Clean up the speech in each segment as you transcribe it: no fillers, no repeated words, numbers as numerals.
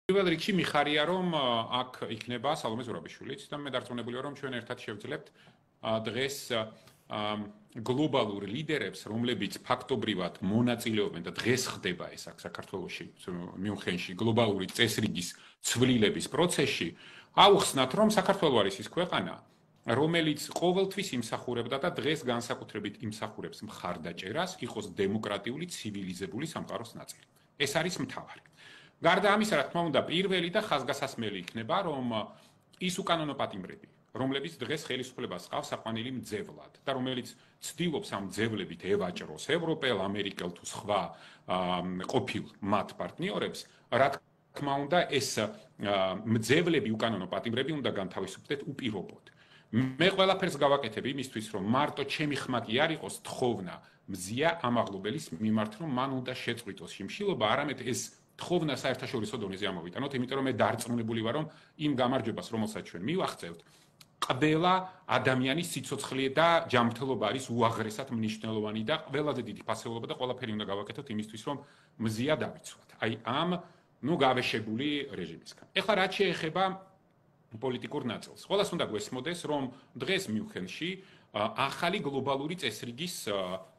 პირველ რიგში მიხარია რომ აქ იქნება სალომე ზურაბიშვილიც და მე დარწმუნებული ვარ რომ ჩვენ ერთად შევძლებთ დღეს გლობალურ ლიდერებს რომლებიც ფაქტობრივად მონაწილეობენ და დღეს ხდება ეს აქ საქართველოში მიუნხენში გლობალური წესრიგის ცვლილების პროცესში აუხსნათ რომ საქართველო არის ის ქვეყანა რომელიც ყოველთვის იმსახურებდა და დღეს განსაკუთრებით იმსახურებს მხარდაჭერას იყოს დემოკრატიული ცივილიზებული სამყაროს ნაწილი ეს არის მთავარი გარდა ამისა, რა თქმა უნდა, პირველი და ხაზგასასმელი იქნება, რომ ის უკანონო პატიმრები, რომლებიც დღეს ხელისუფლებას ჰყავს საყვანილი მძევლად და რომელიც ცდილობს ამ მძევლებით ევაჭროს ევროპელ, ამერიკელ თუ სხვა ყოფილ მათ პარტნიორებს, რა თქმა უნდა, ეს მძევლები უკანონო პატიმრები უნდა განთავისუფლდეთ უპირობოდ. მე ყველაფერს გავაკეთებ იმისთვის, რომ მარტო ჩემი ხმა კი არ იყოს თხოვნა მზია ამაღლობელის მიმართ, რომ მან უნდა შეწყვიტოს შიმშილობა, არამედ ეს თხოვნა საერთაშორისო დონეზე ამოვიტანოთ, იმიტომ რომ მე დარწმუნებული ვარ, რომ იმ გამარჯვებას, რომელსაც ჩვენ მივახცევთ, ყველა ადამიანის სიცოცხლე და ჯანმრთელობა არის უაღრესად მნიშვნელოვანი და ყველაზე დიდი ფასეულობა და ყველაფერი უნდა გავაკეთოთ იმისთვის, რომ მზია დავიცვათ. აი ამ გავეშებული რეჟიმისგან. ეხლა რაც შეეხება პოლიტიკურ ნაწილს. ყველას უნდა გვესმოდეს, რომ დღეს მიუნხენში ახალი გლობალური წესრიგის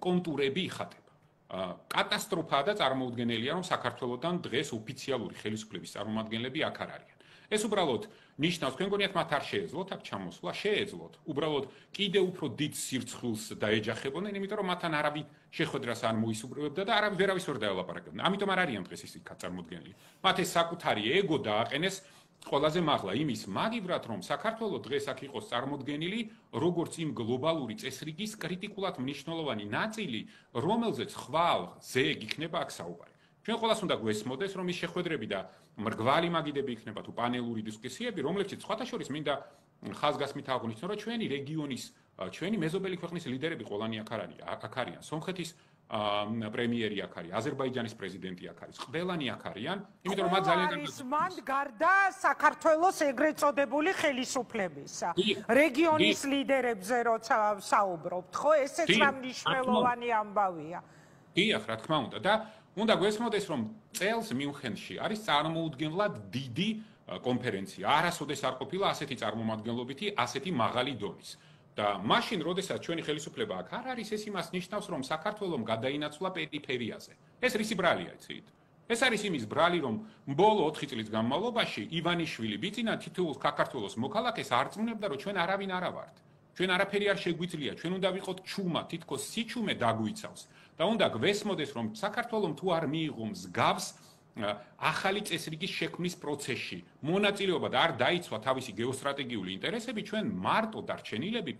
კონტურები იხატება. კატასტროფაა და წარმოუდგენელია, რომ საქართველოსთან დღეს ოფიციალური ხელისუფლების წარმომადგენლები აქ არ არიან. ეს უბრალოდ ნიშნავს, თქვენ გონიათ მათ არ შეეძლოთ აქ ჩამოსვლა, შეეძლოთ. უბრალოდ კიდევ უფრო დიდ სირცხვილს დაეჯახებოდნენ, იმიტომ რომ მათთან არავინ შეხვედრას არ მოისურვებდა და ვერავის ვერ დაელაპარაკებდნენ. ამიტომ არ არიან დღეს ისინი წარმოუდგენელი. მათ ეს საკუთარი ეგო დააყენეს ყველაზე მაღლა იმის მაგივრად, რომ საქართველოს დღეს აქ იყოს წარმოდგენილი, როგორც იმ გლობალური წესრიგის კრიტიკულად მნიშვნელოვანი ნაწილი, რომელზეც ხვალ ზეგ იქნება აქ საუბარი. ჩვენ ყველას უნდა გვესმოდეს, რომ ის შეხვედრები და მრგვალი მაგიდები იქნება თუ პანელური დისკუსიები, რომლებშიც სხვათა შორის მინდა ხაზგასმით აღვნიშნო, რომ ჩვენი რეგიონის, ჩვენი მეზობელი ქვეყნის ლიდერები ყველანი აქ არიან. სომხეთის პრემიერი აქ არის, აზერბაიჯანის პრეზიდენტი აქ არის, ყველანი აქ არიან, იმიტომ რომ მათ ძალიან არის მან გარდა საქართველოს ეგრეთ წოდებული ხელისუფლებისა. რეგიონის ლიდერებზე როცა საუბრობთ, ხო, ესეც რა მნიშვნელოვანი ამბავია. დიახ, რა თქმა უნდა და უნდა გვესმოდეს, რომ წელს მიუნხენში არის წარმოუდგენლად დიდი კონფერენცია. არასოდეს არ ყოფილა ასეთი წარმომადგენლობითი, ასეთი მაღალი დონის. და მაშინ, როდესაც ჩვენი ხელისუფლება აქ არ არის, ეს იმას ნიშნავს, რომ საქართველოს გადაინაცვლა პერიფერიაზე. ეს რისი ბრალია, იცით? ეს არის იმის ბრალი, რომ ბოლო 4 წლის განმავლობაში ივანიშვილი ბიძინა თითოეულ საქართველოს მოქალაქეს არწმუნებდა, რომ ჩვენ არავინ არა ვართ. ჩვენ არაფერი არ შეგვიძლია, ჩვენ უნდა ვიყოთ ჩუმა, თითქოს სიჩუმე დაგვიცავს. და უნდა გვესმოდეს, რომ საქართველოს თუ არ მიიღო მსგავს ახალი წესრიგის შექმნის პროცესში მონაწილეობა და არ დაიცვა თავისი გეოსტრატეგიული ინტერესები, ჩვენ მარტო დარჩენილები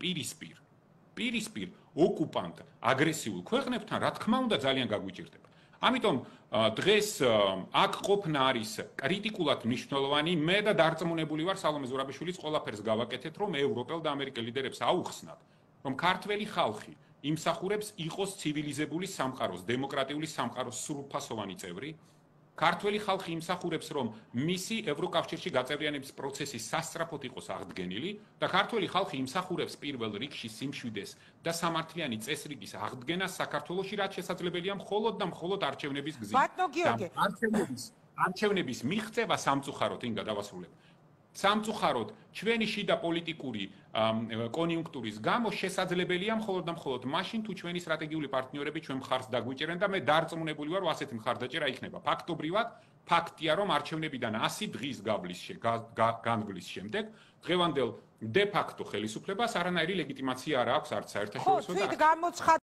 პირისპირ ოკუპანტ აგრესიულ ქვეყნებთან, რა თქმა უნდა, ძალიან გაგვიჭირდება. ამიტომ დღეს აქ ყოფნა არის კრიტიკულად მნიშვნელოვანი. მე და დარწმუნებული ვარ სალომე ზურაბიშვილის ყველაფერს გავაკეთეთ, რომ ევროპელ და ამერიკელ ლიდერებს აუხსნათ, რომ ქართველი ხალხი იმსახურებს იყოს ცივილიზებული სამყაროს, დემოკრატიული სამყაროს სრულფასოვანი წევრი. ქართველი ხალხი იმსახურებს, რომ მისი ევროკავშირში გაწევრიანების პროცესი სასწრაფოდ იყოს აღდგენილი და ქართველი ხალხი იმსახურებს პირველ რიგში სიმშვიდეს და სამართლიანი წესრიგის აღდგენას საქართველოში, რაც შესაძლებელია მხოლოდ და მხოლოდ არჩევნების გზით. ბატონო გიორგი, არჩევნების მიღწევა სამწუხაროდ ინგა დავასრულებ. სამწუხაროდ ჩვენი შიდა პოლიტიკური კონიუნქტურის გამო შესაძლებელია მხოლოდ და მხოლოდ მაშინ თუ ჩვენი სტრატეგიული პარტნიორები ჩვენ მხარს დაგვიჭერენ და მე დარწმუნებული ვარ, რომ ასეთი მხარდაჭერა იქნება. ფაქტობრივად, ფაქტია, რომ არჩევნებიდან 100 დღის განვლის შემდეგ დღევანდელ დე ფაქტო ხელისუფლებას არანაირი ლეგიტიმაცია არ აქვს არც საერთაშორისო და